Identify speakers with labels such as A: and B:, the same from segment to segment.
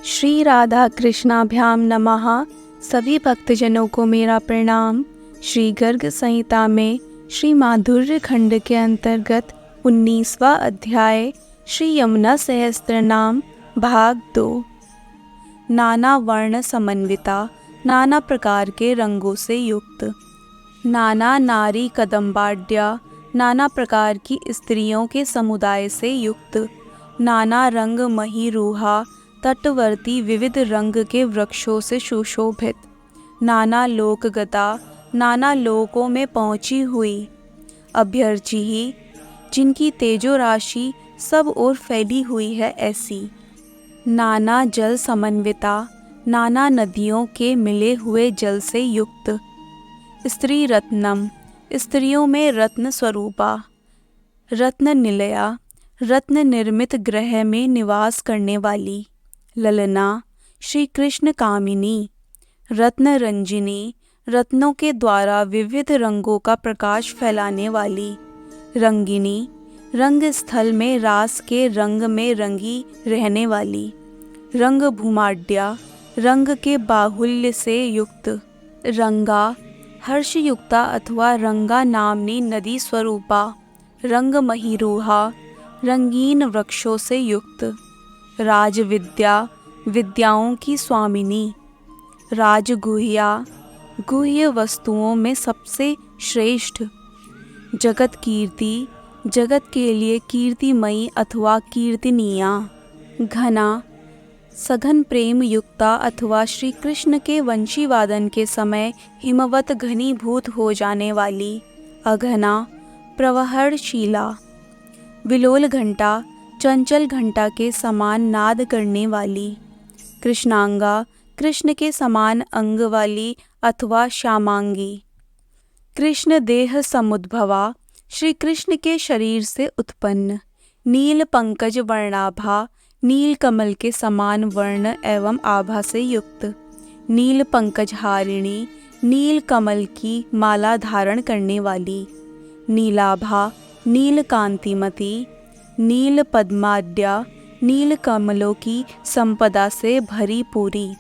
A: श्री राधा कृष्णाभ्याम नमः। सभी भक्तजनों को मेरा प्रणाम। श्री गर्ग संहिता में श्री माधुर्य खंड के अंतर्गत 19वां अध्याय श्री यमुना सहस्त्र नाम भाग 2। नाना वर्ण समन्विता, नाना प्रकार के रंगों से युक्त। नाना नारी कदम्बाढ्या, नाना प्रकार की स्त्रियों के समुदाय से युक्त। नाना रंग महीरूहा, तटवर्ती विविध रंग के वृक्षों से सुशोभित। नाना लोकगता, नाना लोकों में पहुँची हुई। अभ्यर्ची ही, जिनकी तेजो राशि सब ओर फैली हुई है ऐसी। नाना जल समन्विता, नाना नदियों के मिले हुए जल से युक्त। स्त्री रत्नम, स्त्रियों में रत्न स्वरूपा। रत्न निलया, रत्न निर्मित ग्रह में निवास करने वाली। ललना, श्री कृष्ण कामिनी। रत्न रंजिनी, रत्नों के द्वारा विविध रंगों का प्रकाश फैलाने वाली। रंगिनी, रंग स्थल में रास के रंग में रंगी रहने वाली। रंग भूमाढ्या, रंग के बाहुल्य से युक्त। रंगा, हर्षयुक्ता अथवा रंगा नामनी नदी स्वरूपा। रंग महीरूहा, रंगीन वृक्षों से युक्त। राजविद्या, विद्याओं की स्वामिनी। राजगुह्या, गुह्य वस्तुओं में सबसे श्रेष्ठ। जगत कीर्ति, जगत के लिए कीर्तिमयी अथवा कीर्तनीया। घना, सघन प्रेम युक्ता अथवा श्री कृष्ण के वंशी वादन के समय हिमवत घनीभूत हो जाने वाली। अघना, प्रवहरशीला। विलोल घंटा, चंचल घंटा के समान नाद करने वाली। कृष्णांगा, कृष्ण के समान अंग वाली अथवा श्यामांगी। कृष्ण देह समुद्भवा, श्री कृष्ण के शरीर से उत्पन्न। नील पंकज वर्णाभा, नील कमल के समान वर्ण एवं आभा से युक्त। नील पंकजहारिणी, नील कमल की माला धारण करने वाली। नीलाभा, नील कांतिमती। नील पद्माढ्या, नील कमलों की संपदा से भरी पूरी।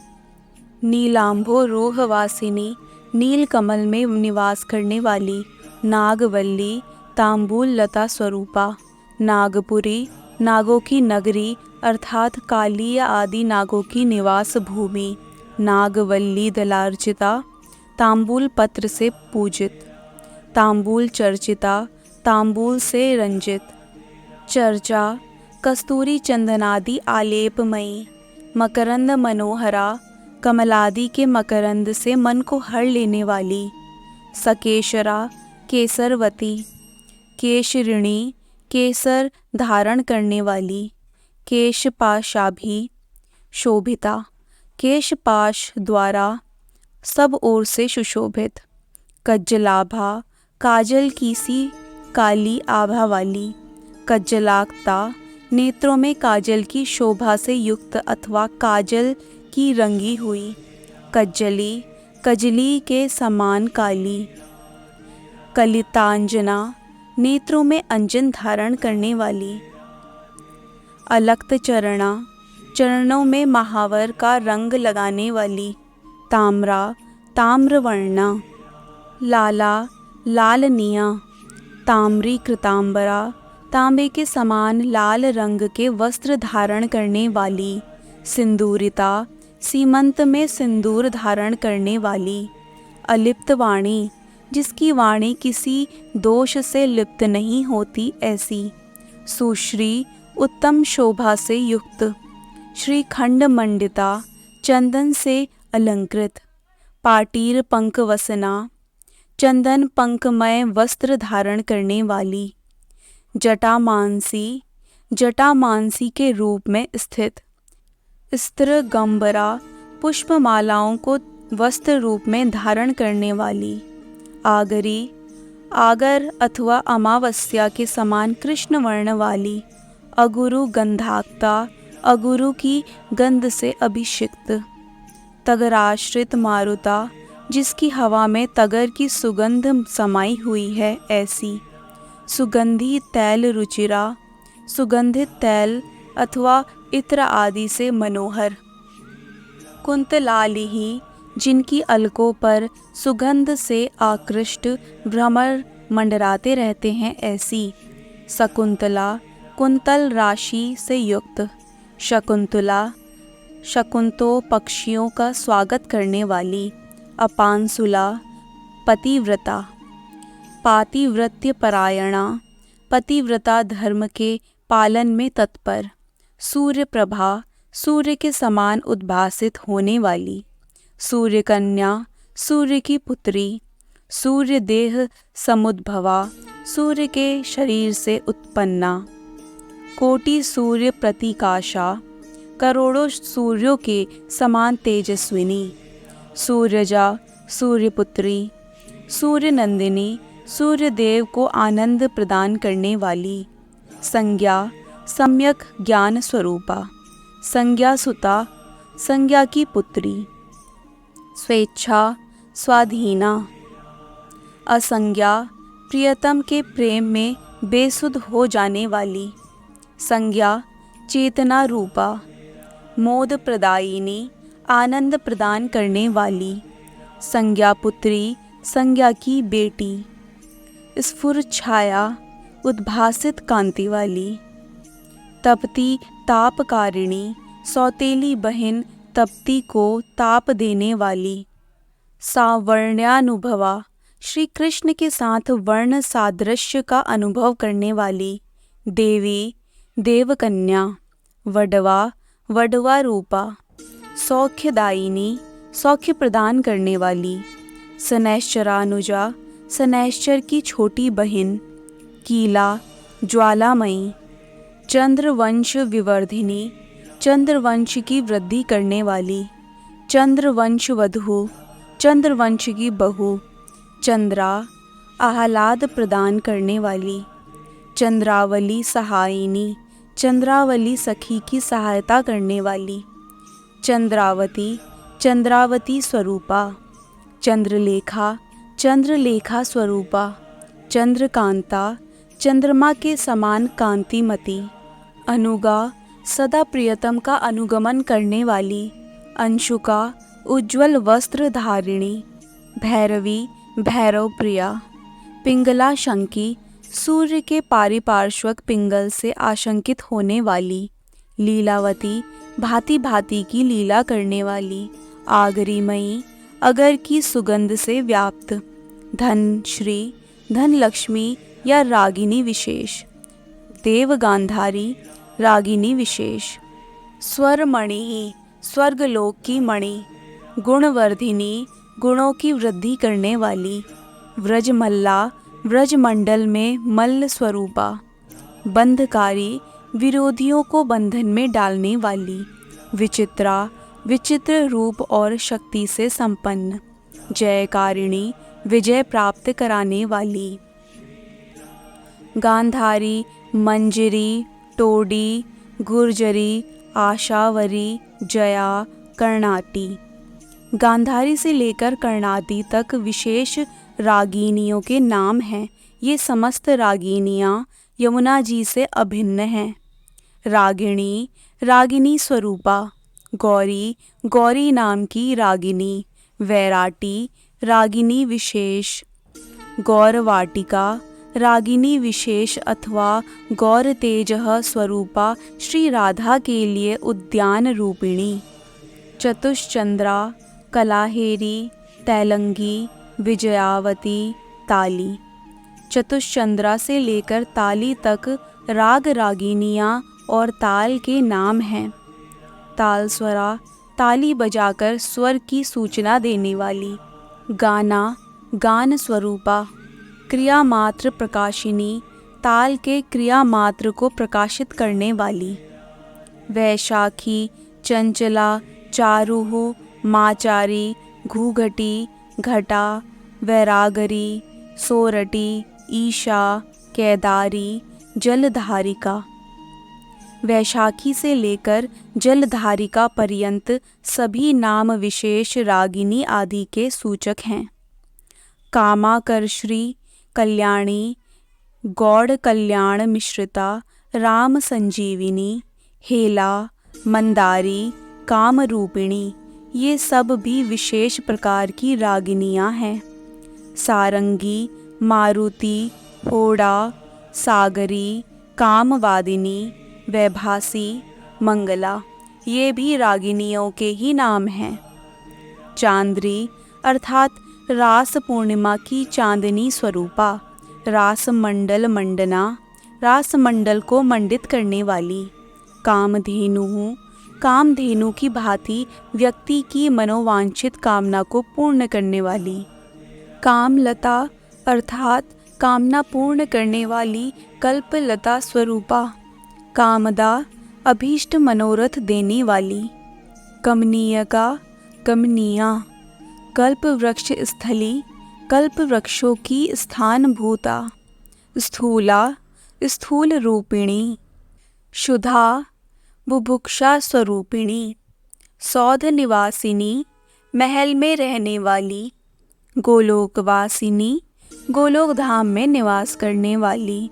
A: नीलांभो रोहवासिनी, नील कमल में निवास करने वाली। नागवल्ली, तांबूल लता स्वरूपा। नागपुरी, नागों की नगरी अर्थात काली आदि नागों की निवास भूमि। नागवल्ली दलार्चिता, तांबूल पत्र से पूजित। तांबूल चर्चिता, तांबूल से रंजित। चर्चा, कस्तूरी चंदनादि आलेपमयी। मकरंद मनोहरा, कमलादि के मकरंद से मन को हर लेने वाली। सकेशरा, केसरवती। केशरिणी, केसर धारण करने वाली। केशपाशाभी, शोभिता। केशपाश द्वारा सब ओर से सुशोभित। कज्जलाभा, काजल की सी काली आभा वाली। कज्जलाक्ता, नेत्रों में काजल की शोभा से युक्त अथवा काजल की रंगी हुई। कज्जली, कजली के समान काली। कलितांजना, नेत्रों में अंजन धारण करने वाली। अलक्त चरणा, चरणों में महावर का रंग लगाने वाली। ताम्रा, ताम्रवर्णा। लाला, लालनिया। ताम्री कृतांबरा, तांबे के समान लाल रंग के वस्त्र धारण करने वाली। सिंदूरिता, सीमंत में सिंदूर धारण करने वाली। अलिप्त वाणी, जिसकी वाणी किसी दोष से लिप्त नहीं होती ऐसी। सुश्री, उत्तम शोभा से युक्त। श्रीखंड मंडिता, चंदन से अलंकृत। पाटीर पंकवसना, चंदन पंकमय वस्त्र धारण करने वाली। जटामानसी, जटामानसी के रूप में स्थित। स्त्रगंबरा, पुष्पमालाओं को वस्त्र रूप में धारण करने वाली। आगरी, आगर अथवा अमावस्या के समान कृष्ण वर्ण वाली। अगुरु गंधाक्ता, अगुरु की गंध से अभिषिक्त। तगराश्रित मारुता, जिसकी हवा में तगर की सुगंध समाई हुई है ऐसी। सुगंधी तैल रुचिरा, सुगंधित तैल अथवा इत्र आदि से मनोहर। कुंतलालिही, जिनकी अलकों पर सुगंध से आकृष्ट भ्रमर मंडराते रहते हैं, ऐसी। शकुंतला, कुंतल राशि से युक्त। शकुंतला, शकुंतो पक्षियों का स्वागत करने वाली। अपांसुला, पतिव्रता। पातिव्रत्य परायणा, पतिव्रता धर्म के पालन में तत्पर। सूर्य प्रभा, सूर्य के समान उद्भासित होने वाली। सूर्य कन्या, सूर्य की पुत्री। सूर्य देह समुद्भवा, सूर्य के शरीर से उत्पन्ना। कोटि सूर्य प्रतीकाशा, करोड़ों सूर्यों के समान तेजस्विनी। सूर्यजा, सूर्यपुत्री। सूर्य नंदिनी, सूर्य देव को आनंद प्रदान करने वाली। संज्ञा, सम्यक ज्ञान स्वरूपा। संज्ञा सुता, संज्ञा की पुत्री। स्वेच्छा, स्वाधीना। असंज्ञा, प्रियतम के प्रेम में बेसुध हो जाने वाली। संज्ञा, चेतना रूपा। मोद प्रदायिनी, आनंद प्रदान करने वाली। संज्ञा पुत्री, संज्ञा की बेटी। स्फुर छाया, उद्भासित कांति वाली। तपती, तापकारिणी, सौतेली बहन तपती को ताप देने वाली। सावर्ण्यानुभवा, श्री कृष्ण के साथ वर्ण सादृश्य का अनुभव करने वाली। देवी, देवकन्या। वडवा, वडवा रूपा। सौख्यदायिनी, सौख्य प्रदान करने वाली। शनैश्चरानुजा, शनैश्चर की छोटी बहन। कीला, ज्वालामयी। चंद्रवंश विवर्धिनी, चंद्रवंश की वृद्धि करने वाली। चंद्रवंश वधू, चंद्रवंश की बहू। चंद्रा, आह्लाद प्रदान करने वाली। चंद्रावली सहायिनी, चंद्रावली सखी की सहायता करने वाली। चंद्रावती, चंद्रावती स्वरूपा। चंद्रलेखा, चंद्रलेखा स्वरूपा। चंद्रकांता, चंद्रमा के समान कांतिमती। अनुगा, सदा प्रियतम का अनुगमन करने वाली। अंशुका, उज्ज्वल वस्त्र धारिणी। भैरवी, भैरव प्रिया। पिंगला शंकी, सूर्य के पारिपार्श्वक पिंगल से आशंकित होने वाली। लीलावती, भांति भांति की लीला करने वाली। आगरीमयी, अगर की सुगंध से व्याप्त। धन श्री, धन लक्ष्मी या रागिनी विशेष। देव गांधारी, रागिनी विशेष। स्वरमणि ही, स्वर्गलोक की मणि। गुणवर्धिनी, गुणों की वृद्धि करने वाली। व्रजमल्ला, व्रजमंडल में मल्ल स्वरूपा। बंधकारी, विरोधियों को बंधन में डालने वाली। विचित्रा, विचित्र रूप और शक्ति से संपन्न। जयकारिणी, विजय प्राप्त कराने वाली। गांधारी, मंजरी, टोडी, गुर्जरी, आशावरी, जया, कर्णाटी। गांधारी से लेकर कर्णाटी तक विशेष रागिनियों के नाम हैं। ये समस्त रागिनियाँ यमुना जी से अभिन्न हैं। रागिणी, रागिनी स्वरूपा। गौरी, गौरी नाम की रागिनी। वैराटी, रागिनी विशेष। गौरवाटिका, रागिनी विशेष अथवा गौर तेजः स्वरूपा, श्री राधा के लिए उद्यान रूपिणी। चतुश्चंद्रा, कलाहेरी, तैलंगी, विजयावती, ताली। चतुश्चंद्रा से लेकर ताली तक राग रागिनियाँ और ताल के नाम हैं। तालस्वरा, ताली बजाकर स्वर की सूचना देने वाली। गाना, गान स्वरूपा। क्रिया मात्र प्रकाशिनी, ताल के क्रिया मात्र को प्रकाशित करने वाली। वैशाखी, चंचला, चारुहु, माचारी, घूघटी, घटा, वैरागरी, सोरटी, ईशा, केदारी, जलधारिका। वैशाखी से लेकर जलधारिका पर्यंत सभी नाम विशेष रागिनी आदि के सूचक हैं। कामाकर्षी, कल्याणी, गौड़ कल्याण मिश्रिता, राम संजीविनी, हेला, मंदारी, कामरूपिणी, ये सब भी विशेष प्रकार की रागिनियाँ हैं। सारंगी, मारुति, होड़ा, सागरी, कामवादिनी, वैभासी, मंगला, ये भी रागिनियों के ही नाम हैं। चांद्री अर्थात रास पूर्णिमा की चांदनी स्वरूपा, रास मंडल मंडना, रास मंडल को मंडित करने वाली। कामधेनु, कामधेनु की भांति व्यक्ति की मनोवांछित कामना को पूर्ण करने वाली। कामलता अर्थात कामना पूर्ण करने वाली कल्पलता स्वरूपा। कामदा अभीष्ट मनोरथ देने वाली। कमनीयका, कमनीया, कल्प वृक्ष स्थली, कल्प वृक्षों की स्थानभूता। स्थूला, स्थूल रूपिणी। शुधा, बुभुक्षा स्वरूपिणी। सौध निवासिनी, महल में रहने वाली। गोलोकवासिनी, गोलोक धाम में निवास करने वाली।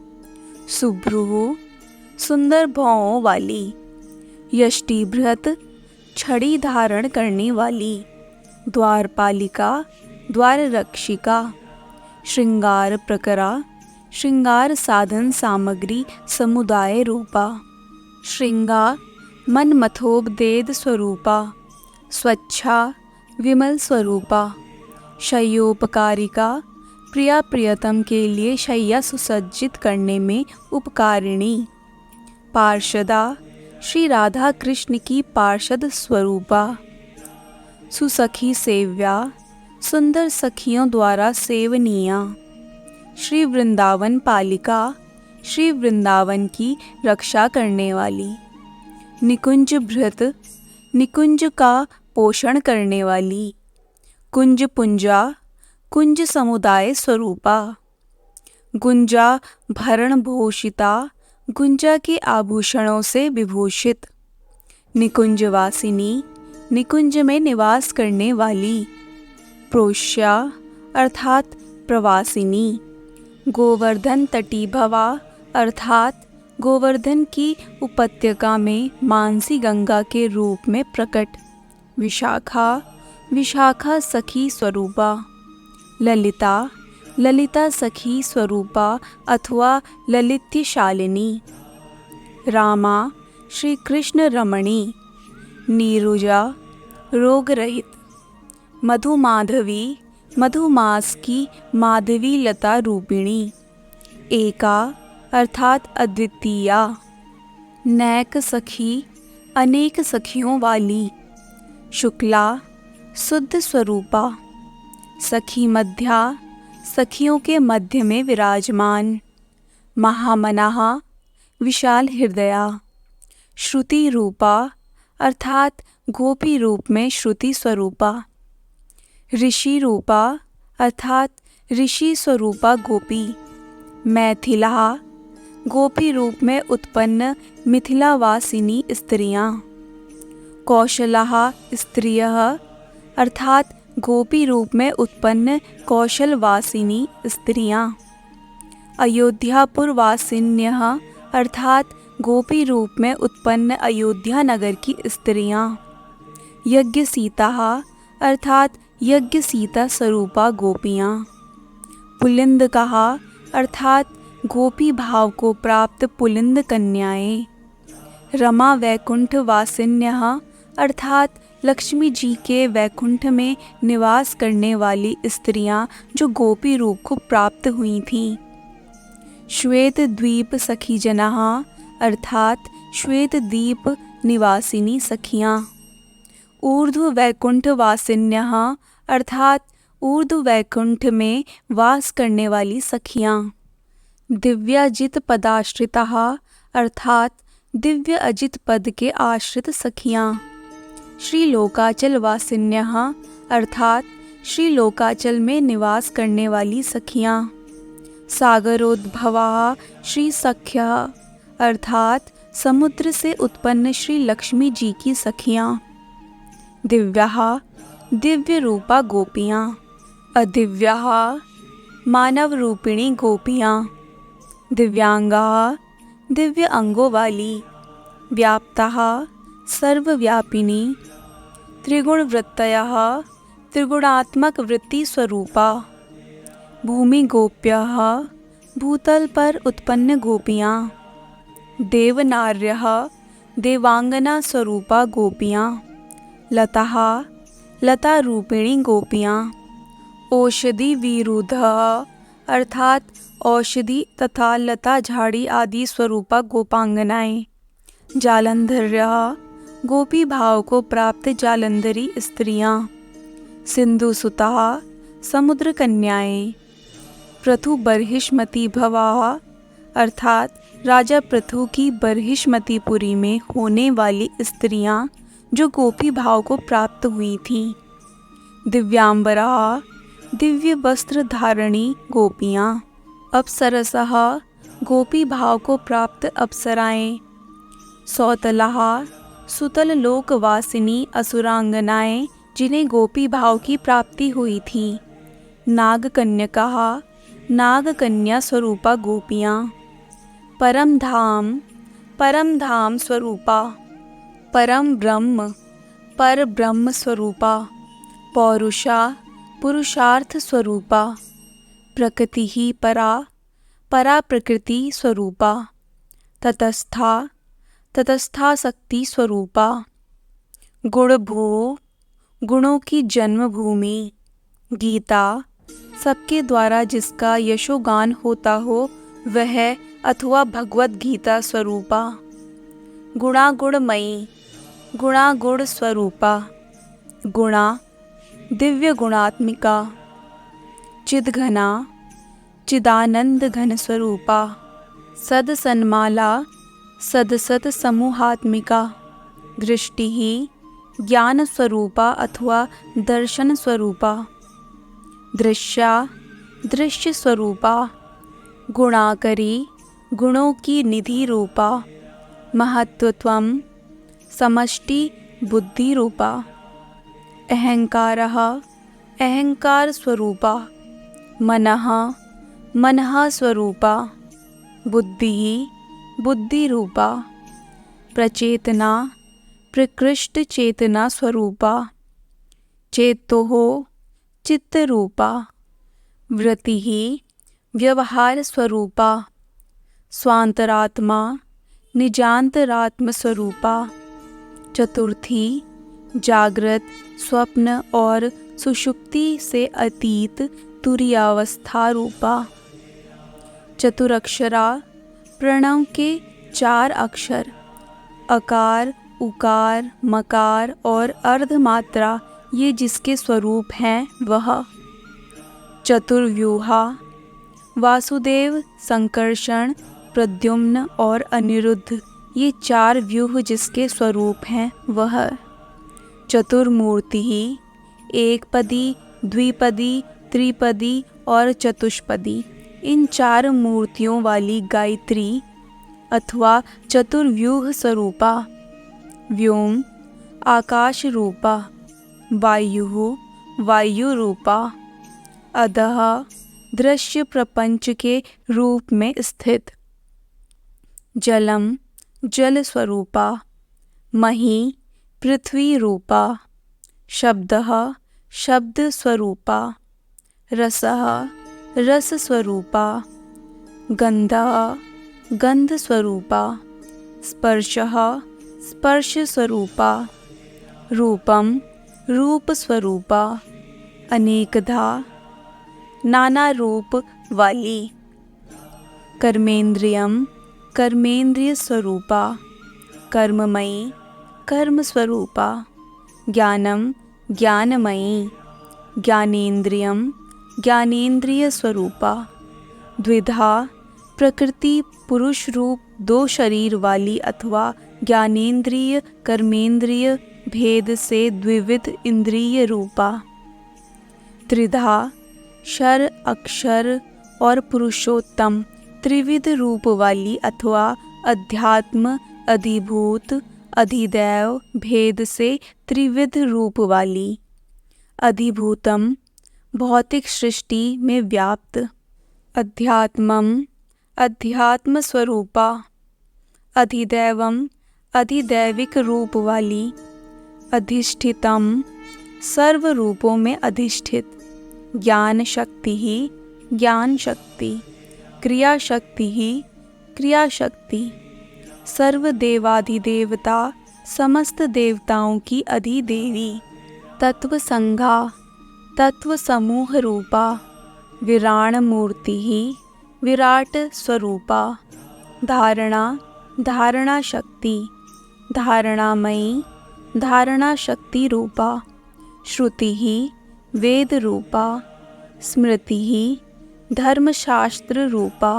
A: सुभ्रुः, सुंदर भौहों वाली। यष्टिभृत, छड़ी धारण करने वाली। द्वारपालिका, द्वार रक्षिका। श्रृंगार प्रकरा, श्रृंगार साधन सामग्री समुदाय रूपा। श्रृंगा, मन मथोपदेद स्वरूपा। स्वच्छा, विमल स्वरूपा। शय्योपकारिका, प्रिया प्रियतम के लिए शय्या सुसज्जित करने में उपकारिणी। पार्षदा, श्री राधा कृष्ण की पार्षद स्वरूपा। सुसखी सेव्या, सुंदर सखियों द्वारा सेवनीया। श्री वृंदावन पालिका, श्री वृंदावन की रक्षा करने वाली। निकुंज भृत, निकुंज का पोषण करने वाली। कुंज पुंजा, कुंज समुदाय स्वरूपा। गुंजा भरण भूषिता, गुंजा के आभूषणों से विभूषित। निकुंजवासिनी, निकुंज में निवास करने वाली। प्रोष्या अर्थात प्रवासिनी। गोवर्धन तटीभवा अर्थात गोवर्धन की उपत्यका में मानसी गंगा के रूप में प्रकट। विशाखा, विशाखा सखी स्वरूपा। ललिता, ललिता सखी स्वरूपा अथवा ललित्यशालिनी। रामा, श्री कृष्ण रमणी। नीरुजा, रोग रहित। मधुमाधवी, मधुमास की माधवी लता रूपिणी। एका अर्थात अद्वितीया। नैक सखी, अनेक सखियों वाली। शुक्ला, शुद्ध स्वरूपा। सखी मध्या, सखियों के मध्य में विराजमान। महामनाहा, विशाल हृदया। श्रुति रूपा अर्थात गोपी रूप में श्रुति स्वरूपा। ऋषि रूपा अर्थात ऋषि स्वरूपा गोपी। मैथिला, गोपी रूप में उत्पन्न मिथिलावासिनी स्त्रियां। कौशलाः, स्त्रियः अर्थात गोपी रूप में उत्पन्न कौशलवासिनी स्त्रियां। अयोध्यापुरवासिन्यः अर्थात गोपी रूप में उत्पन्न अयोध्या नगर की स्त्रियां। यज्ञ सीताः अर्थात यज्ञ सीता स्वरूपा गोपियाँ। पुलिंदकाः अर्थात गोपी भाव को प्राप्त पुलिंद कन्याएं। रमा वैकुंठ वासिन्यः अर्थात लक्ष्मी जी के वैकुंठ में निवास करने वाली स्त्रियां जो गोपी रूप को प्राप्त हुई थीं। श्वेत द्वीप सखी जनाः अर्थात श्वेत द्वीप निवासिनी सखियां। ऊर्ध्व वैकुंठ वासिन्यः अर्थात ऊर्ध्व वैकुंठ में वास करने वाली सखियां। दिव्याजित पदाश्रिताः अर्थात दिव्य अजित पद के आश्रित सखियां। श्री लोकाचल वासिन्यः अर्थात श्री लोकाचल में निवास करने वाली सखियां। सागरोद्भवाः श्री सख्यः अर्थात समुद्र से उत्पन्न श्री लक्ष्मी जी की सखियां। दिव्याः, दिव्य रूपा गोपियाँ। अदिव्याः, मानव रूपिणी गोपियाँ। दिव्यांगाः, दिव्य अंगों वाली। व्याप्ताः, सर्वव्यापिनी। त्रिगुणवृत्तयः त्रिगुणात्मक वृत्ति स्वरूपा। भूमि गोप्यः भूतल पर उत्पन्न गोपियाँ। देवनार्यः देवांगना स्वरूपा गोपियाँ। लताः लता रूपिणी गोपियाँ। औषधि विरुद्धः अर्थात औषधि तथा लता झाड़ी आदि स्वरूपा गोपांगनाएं। जालंधर्यः गोपी भाव को प्राप्त जालंधरी स्त्रियाँ। सिंधुसुताः समुद्र कन्याएं। पृथु बर्हिष्मती भवाः अर्थात राजा पृथु की बर्हिष्मतीपुरी में होने वाली स्त्रियाँ जो गोपी भाव को प्राप्त हुई थीं। दिव्यांबराः दिव्य वस्त्र धारणी गोपियाँ। अप्सरसः गोपी भाव को प्राप्त अप्सराएं। सौतलाः सुतल लोकवासिनी असुरांगनाएं जिन्हें गोपी भाव की प्राप्ति हुई थी। नागकन्यकाः नागकन्या स्वरूपा गोपियाँ। परम धाम स्वरूपा। परम ब्रह्म पर ब्रह्म स्वरूपा। पौरुषा पुरुषार्थ स्वरूपा। प्रकृति ही परा प्रकृति स्वरूपा। ततस्था शक्ति स्वरूपा। गुणभू गुणों की जन्मभूमि। गीता सबके द्वारा जिसका यशोगान होता हो वह अथवा भगवत गीता स्वरूपा। गुणागुणमयी गुणागुण स्वरूपा। गुणा दिव्य गुणात्मिका। चिद्घना चिदानंद घन स्वरूपा। सदसन्माला सदसत समूहात्मिका। दृष्टि ही ज्ञान स्वरूपा अथवा दर्शन स्वरूपा। दृश्या दृश्य स्वरूपा। गुणाकरी गुणों की निधि रूपा। महत्त्वत्वम समष्टि बुद्धि रूपा। अहंकारः अहंकार स्वरूपा। मनः मनः स्वरूपा। बुद्धिः बुद्धि रूपा। प्रचेतना प्रकृष्ट चेतना स्वरूपा। चेतोः चित्त रूपा। वृत्तिः व्यवहार स्वरूपा। स्वांतरात्मा निजांतरात्म स्वरूपा। चतुर्थी जागृत स्वप्न और सुषुप्ति से अतीत तुरीयावस्था रूपा। चतुरक्षरा प्रणव के 4 अक्षर अकार उकार मकार और अर्धमात्रा ये जिसके स्वरूप हैं वह। चतुर्व्यूहा वासुदेव संकर्षण प्रद्युम्न और अनिरुद्ध ये 4 व्यूह जिसके स्वरूप हैं वह। चतुर्मूर्ति एक पदी द्विपदी त्रिपदी और चतुष्पदी इन 4 मूर्तियों वाली गायत्री अथवा चतुर्व्यूह स्वरूपा। व्योम आकाश रूपा। वायुः वायु रूपा। अधः दृश्य प्रपंच के रूप में स्थित। जलम जल स्वरूपा। मही पृथ्वी रूपा। शब्दः शब्द स्वरूपा। रसः रस स्वरूपा। गंधः गंध स्वरूपा। स्पर्शः स्पर्श स्वरूपा। रूपम रूप स्वरूपा। अनेकधा नाना रूप वाली। कर्मेंद्रियम कर्मेंद्रिय स्वरूपा। कर्ममयी कर्म स्वरूपा। ज्ञानम ज्ञानमयी। ज्ञानेन्द्रियम ज्ञानेन्द्रिय स्वरूपा। द्विधा प्रकृति पुरुष रूप 2 शरीर वाली अथवा ज्ञानेन्द्रिय कर्मेंद्रिय भेद से द्विविध इंद्रिय रूपा। त्रिधा क्षर अक्षर और पुरुषोत्तम त्रिविध रूप वाली अथवा अध्यात्म अधिभूत अधिदैव भेद से त्रिविध रूप वाली। अधिभूतम भौतिक सृष्टि में व्याप्त। अध्यात्मम अध्यात्म स्वरूपा। अधिदैवम अधिदैविक रूप वाली। अधिष्ठितम सर्व रूपों में अधिष्ठित, ज्ञान शक्ति ही ज्ञान शक्ति, क्रिया शक्ति ही क्रिया शक्ति, सर्व देवाधिदेवता समस्त देवताओं की अधिदेवी, तत्व संघा तत्व समूह रूपा, विराण मूर्ति ही विराट स्वरूपा, धारणा धारणा शक्ति, धारणामयी धारणा शक्ति रूपा, श्रुति ही वेद रूपा, स्मृति ही धर्मशास्त्र रूपा,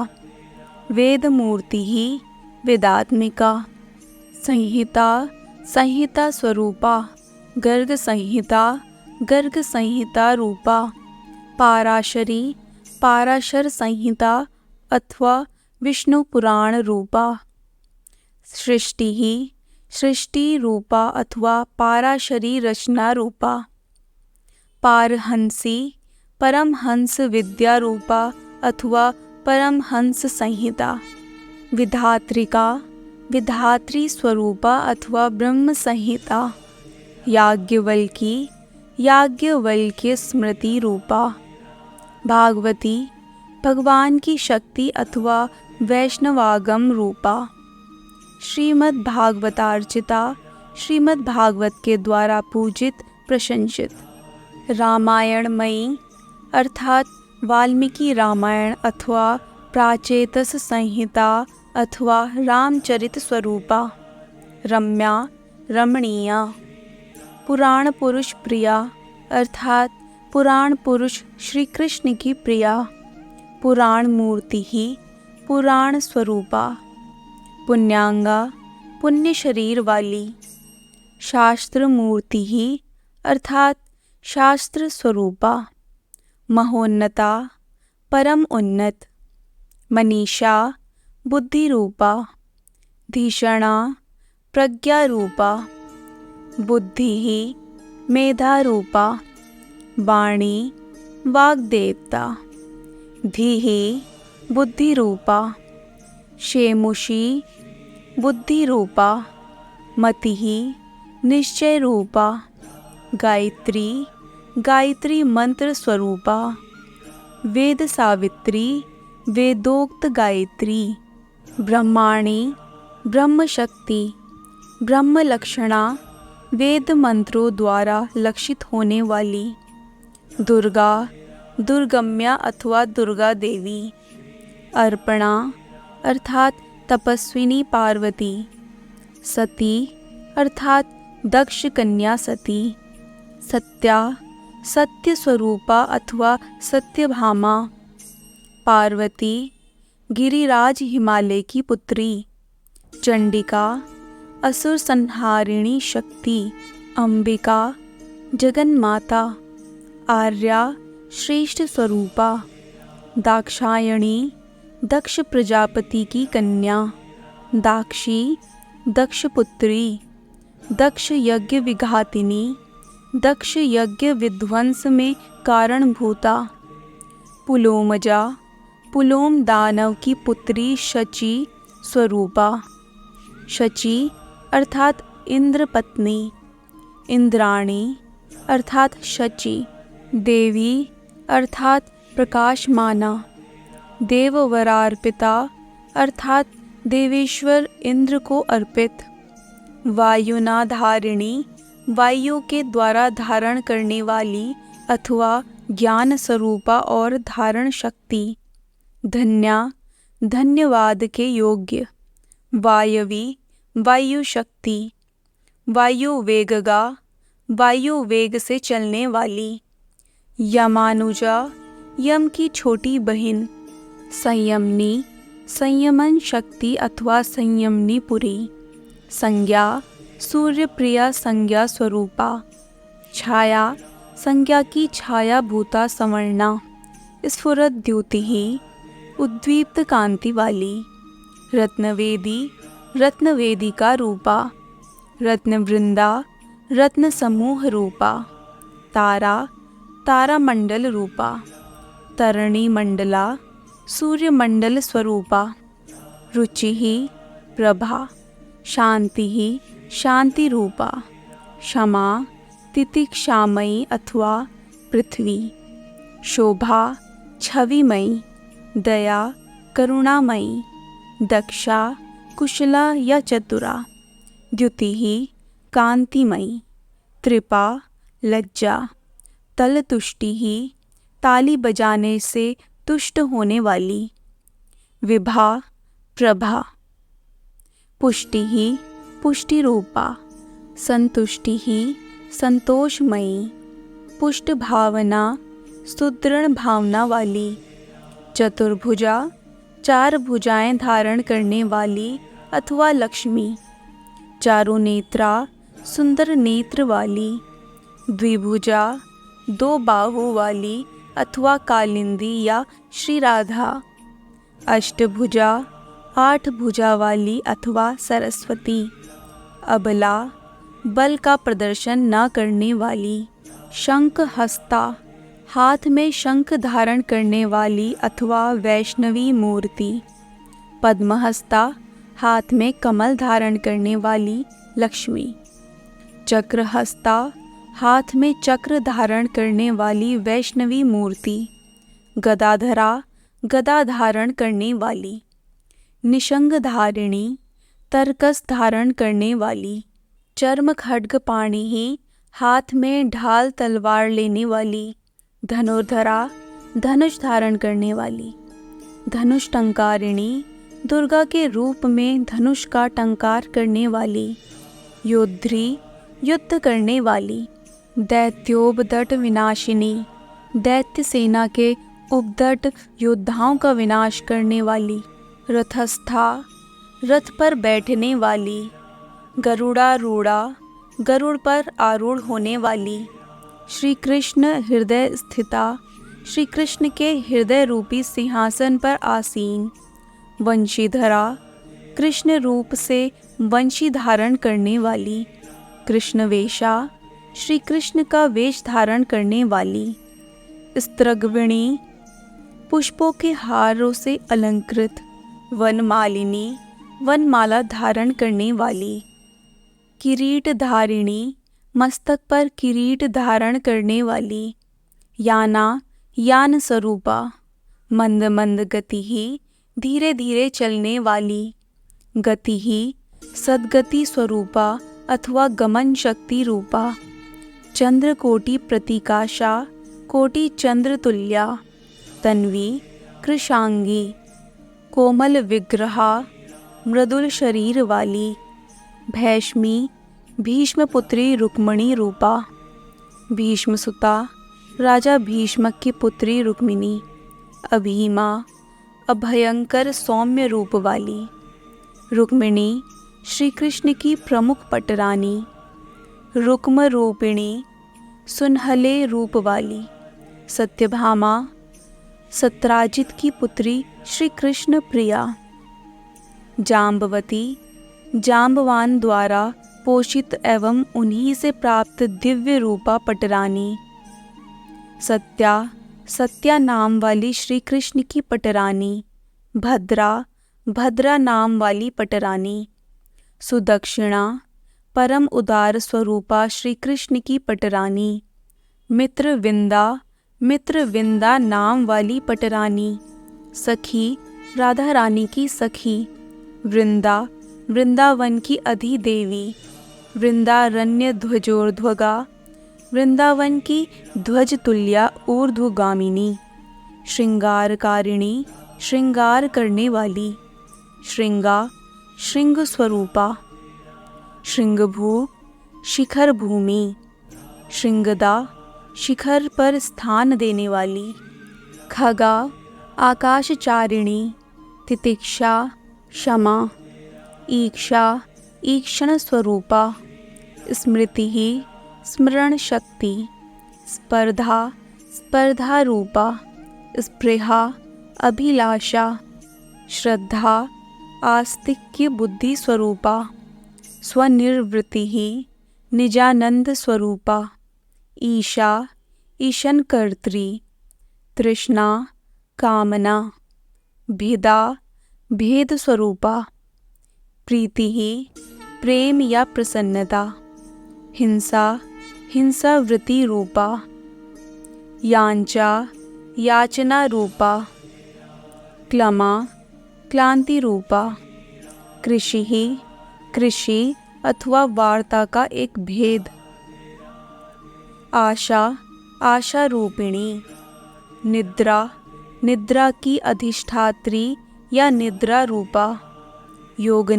A: वेद मूर्ति ही वेदात्मिका, संहिता संहिता स्वरूपा, गर्ग संहिता रूपा, पाराशरी पाराशर संहिता अथवा विष्णु पुराण रूपा, सृष्टि ही सृष्टि रूपा अथवा पाराशरी रचना रूपा, पारहंसी परमहंस विद्या रूपा अथवा परमहंस संहिता, विधात्रिका विधात्री स्वरूपा अथवा ब्रह्म संहिता, याज्ञवल्की याज्ञवल्क्य स्मृति रूपा, भागवती भगवान की शक्ति अथवा वैष्णवागम रूपा, श्रीमद् भागवतार्चिता श्रीमद् भागवत के द्वारा पूजित प्रशंसित, रामायणमयी अर्थात वाल्मीकि रामायण अथवा प्राचेतस संहिता अथवा रामचरित स्वरूपा, रम्या रमणीया, पुराण पुरुष प्रिया अर्थात पुराण पुरुष श्री कृष्ण की प्रिया, पुराण मूर्ति ही पुराण स्वरूपा, पुण्यांगा पुण्य शरीर वाली, शास्त्र मूर्ति ही अर्थात शास्त्र स्वरूपा, महोन्नता परम उन्नत, मनीषा बुद्धि रूपा, धीषणा प्रज्ञा रूपा, बुद्धि ही मेधा रूपा, वाणी वाग्देवता, धीहि बुद्धि रूपा, शेमुषी बुद्धि रूपा, मति निश्चय रूपा, गायत्री गायत्री मंत्र स्वरूपा, वेद सावित्री वेदोक्त गायत्री, ब्रह्माणी ब्रह्म शक्ति, ब्रह्म लक्षणा वेद मंत्रों द्वारा लक्षित होने वाली, दुर्गा दुर्गम्या अथवा दुर्गा देवी, अर्पणा अर्थात तपस्विनी पार्वती, सती अर्थात दक्ष कन्या सती, सत्या सत्य स्वरूपा अथवा सत्यभामा, पार्वती गिरिराज हिमालय की पुत्री, चंडिका असुर संहारिणी शक्ति, अंबिका जगन्माता, आर्या श्रेष्ठ स्वरूपा, दाक्षायणी दक्ष प्रजापति की कन्या, दाक्षी दक्ष पुत्री, दक्ष यज्ञ विघातिनी, दक्ष यज्ञ विध्वंस में कारणभूता, पुलोमजा पुलोम दानव की पुत्री शची स्वरूपा, शची अर्थात इंद्र पत्नी, इंद्राणी अर्थात शची, देवी अर्थात प्रकाशमाना, देववरार्पिता अर्थात देवेश्वर इंद्र को अर्पित, वायुना धारिणी वायु के द्वारा धारण करने वाली अथवा ज्ञान स्वरूपा और धारण शक्ति, धन्या धन्यवाद के योग्य, वायवी वायु शक्ति, वायु वेगगा वायु वेग से चलने वाली, यमानुजा यम की छोटी बहन, संयमनी संयमन शक्ति अथवा संयमनी पुरी, संज्ञा सूर्य प्रिया संज्ञा स्वरूपा, छाया संज्ञा की छाया भूता संवर्णा, स्फुरत द्युति ही उद्दीप्त कांति वाली, रत्नवेदी रत्नवेदिका रूपा, रत्नवृंदा रत्न समूह रूपा, तारा तारामंडल रूपा, तरणी मंडला सूर्य मंडल स्वरूपा, रुचि ही प्रभा, शांति ही शांति रूपा, क्षमा तितिक्षामयी अथवा पृथ्वी, शोभा छविमयी, दया करुणामयी, दक्षा कुशला या चतुरा, द्युतिः कांतिमयी, त्रिपा लज्जा, तलतुष्टिः ताली बजाने से तुष्ट होने वाली, विभा प्रभा, पुष्टिः पुष्टि रूपा, संतुष्टिः संतोषमयी, पुष्ट भावना सुदृढ़ भावना वाली, चतुर्भुजा चार भुजाएं धारण करने वाली अथवा लक्ष्मी, चारों नेत्रा सुंदर नेत्र वाली, द्विभुजा दो बाहु वाली अथवा कालिंदी या श्री राधा, अष्टभुजा आठ भुजा वाली अथवा सरस्वती, अबला बल का प्रदर्शन न करने वाली, शंख हस्ता हाथ में शंख धारण करने वाली अथवा वैष्णवी मूर्ति, पद्महस्ता हाथ में कमल धारण करने वाली लक्ष्मी, चक्रहस्ता हाथ में चक्र धारण करने वाली वैष्णवी मूर्ति, गदाधरा गदा धारण करने वाली, निशंग धारिणी तरकस धारण करने वाली, चर्म खड्ग पाणिहि हाथ में ढाल तलवार लेने वाली, धनुर्धरा धनुष धारण करने वाली, धनुष टंकारिणी दुर्गा के रूप में धनुष का टंकार करने वाली, योद्धी युद्ध करने वाली, दैत्योपदट विनाशिनी दैत्य सेना के उपदट योद्धाओं का विनाश करने वाली, रथस्था रथ पर बैठने वाली, गरुड़ारूढ़ा गरुड़ पर आरूढ़ होने वाली, श्री कृष्ण हृदय स्थिता श्री कृष्ण के हृदय रूपी सिंहासन पर आसीन, वंशीधरा कृष्ण रूप से वंशी धारण करने वाली, कृष्ण वेशा श्री कृष्ण का वेश धारण करने वाली, स्त्रग्विणी पुष्पों के हारों से अलंकृत, वनमालिनी वनमाला धारण करने वाली, किरीट धारिणी मस्तक पर किरीट धारण करने वाली, याना यान स्वरूपा, मंद मंद गति ही धीरे धीरे चलने वाली, गति ही सद्गति स्वरूपा अथवा गमन शक्ति रूपा, चंद्र कोटि प्रतीकाशा कोटि चंद्र तुल्या, तन्वी कृशांगी कोमल विग्रहा मृदुल शरीर वाली, भैष्मी भीष्म पुत्री रुक्मिणी रूपा, भीष्म सुता राजा भीष्मक की पुत्री रुक्मिणी, अभीमा अभयंकर सौम्य रूप वाली, रुक्मिणी श्री कृष्ण की प्रमुख पटरानी, रुक्म रूपिणी सुनहले रूप वाली, सत्यभामा सत्राजित की पुत्री श्री कृष्ण प्रिया, जाम्बवती जाम्बवान द्वारा पोषित एवं उन्हीं से प्राप्त दिव्य रूपा पटरानी, सत्या सत्या नाम वाली श्री कृष्ण की पटरानी, भद्रा भद्रा नाम वाली पटरानी, सुदक्षिणा परम उदार स्वरूपा श्री कृष्ण की पटरानी, मित्र विंदा नाम वाली पटरानी, सखी राधा रानी की सखी, वृंदावन की अधिदेवी, वृंदारण्य ध्वजोर्ध्वगा वृंदावन की ध्वज तुल्या ऊर्ध्वगामिनी, श्रृंगारकारिणी श्रृंगार करने वाली, श्रृंगा श्रृंग स्वरूपा, श्रृंगभू शिखर भूमि, श्रृंगदा शिखर पर स्थान देने वाली, खगा आकाशचारिणी, तितिक्षा क्षमा, ईक्षा ईक्षण स्वरूपा, स्मृति ही स्मरण शक्ति, स्पर्धा स्पर्धा रूपा, स्पृहा अभिलाषा, श्रद्धा आस्तिक्य बुद्धि स्वरूपा, स्वनिर्वृत्ति ही निजानंद स्वरूपा, ईशा ईशन कर्त्री, तृष्णा कामना, भिदा भेद स्वरूपा, प्रीति ही प्रेम या प्रसन्नता, हिंसा हिंसावृत्ति रूपा, याञ्चा याचना रूपा, क्लमा क्लांति रूपा, कृषि कृषि अथवा वार्ता का एक भेद, आशा आशा रूपिणी, निद्रा निद्रा की अधिष्ठात्री या निद्रा रूपा, योग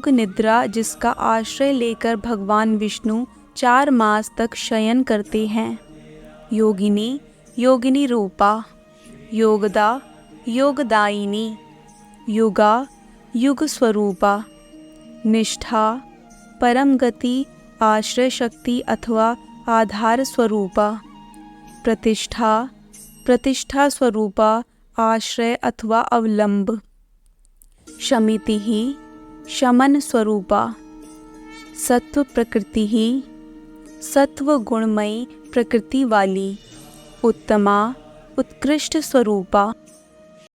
A: निद्रा जिसका आश्रय लेकर भगवान विष्णु 4 मास तक शयन करते हैं, योगिनी रूपा, योगदा योगदायिनी, युगा युग स्वरूपा, निष्ठा परम गति आश्रय शक्ति अथवा आधार स्वरूपा, प्रतिष्ठा स्वरूपा आश्रय अथवा अवलंब, शमिति शमन स्वरूपा, सत्व प्रकृति सत्व गुणमयी प्रकृति वाली, उत्तमा उत्कृष्ट स्वरूपा,